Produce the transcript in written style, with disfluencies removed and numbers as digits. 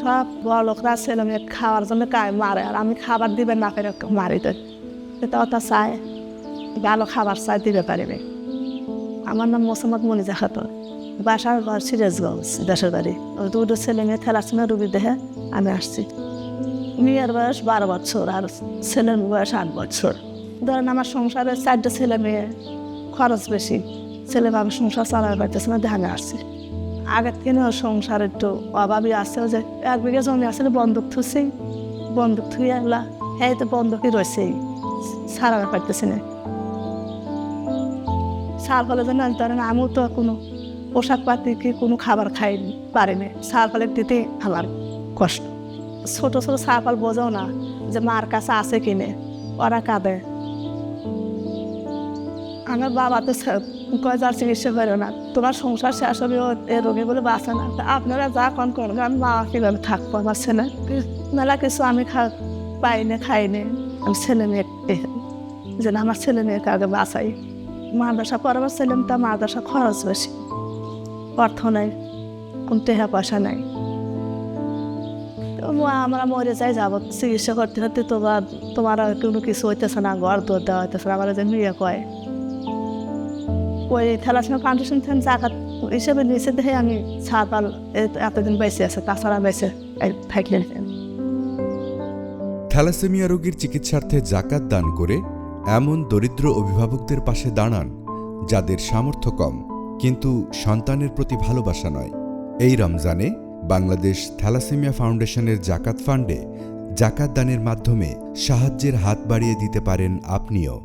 সব বড় লোকরা ছেলে মেয়ে খাওয়ার জন্য মারে, আর আমি খাবার দিবে না করে মারি দেয়। এটা ওটা চায়, ভালো খাবার চাই দিতে পারিবে। আমার নাম মোসাম্মদ মনিজা খাতুন, বাসার ঘর সিরাজগঞ্জ, দেশের বাড়ি। ওই দুটো ছেলে মেয়ে থ্যালাসেমিয়া রোগী দেখে আমি আসছি। মেয়ের বয়স 12 বছর আর ছেলের বয়স 8 বছর। ধরেন আমার সংসারে 4টা ছেলে মেয়ে, খরচ বেশি, ছেলে বাবা সংসার চালাতে পারতেছে না, ধানে আসছে। আগের থেকে সংসার একটু অভাবই আছে। যে 1 বিঘা জমি আসলে বন্দুক থুছি, বন্দুক থুয়ে এলা হ্যাঁ তো বন্দুকই রয়েছেই, সারাতে পারতেছি না। সার ফলে যেন ধরেন আমিও তো কোনো পোশাক পাতি কি কোনো খাবার খাইনি পারিনি, সার ফলের দিতে আমার কষ্ট। ছোটো ছোটো সার ফল বোঝাও না যে মার কাছে আছে কিনে, ওরা কাঁদে। আমার বাবা তো কয় যার চিকিৎসা করে না, তোমার সংসার শেষ হবে এ রোগী বলে বাঁচে না। তা আপনারা যা কন করবেন, আমি বাবা কীভাবে থাকবো? আমার ছেলে মেলা কিছু আমি পাইনি খাইনি, আমি ছেলে মেয়ে যেন আমার ছেলে মেয়েকে আগে বাঁচাই। মাদ্রাসা পড়াবার ছিলাম, তা মাদ্রাসা খরচ বেশি, অর্থ নাই, কোন টাকা পয়সা নাই। আমরা মরে যাই, যাবো চিকিৎসা করতে হতে, তোমার কোনো কিছু হইতেছে না, ঘর দৌড় দেওয়া হইতেছে না। আমার যে মেয়ে কয় ওই থ্যালাসেমিয়া ফাউন্ডেশন থেকে জাকাত হিসেবে নিচে দেখে আমি ছাড় এতদিন বেঁচে আছে, তাছাড়া বেঁচে থাকলে। থ্যালাসেমিয়া রোগীর চিকিৎসার্থে জাকাত দান করে এমন দরিদ্র অভিভাবকদের পাশে দাঁড়ান যাদের সামর্থ্য কম কিন্তু সন্তানের প্রতি ভালোবাসা নয়। এই রমজানে বাংলাদেশ থ্যালাসেমিয়া ফাউন্ডেশনের জাকাত ফান্ডে জাকাত দানের মাধ্যমে সাহায্যের হাত বাড়িয়ে দিতে পারেন আপনিও।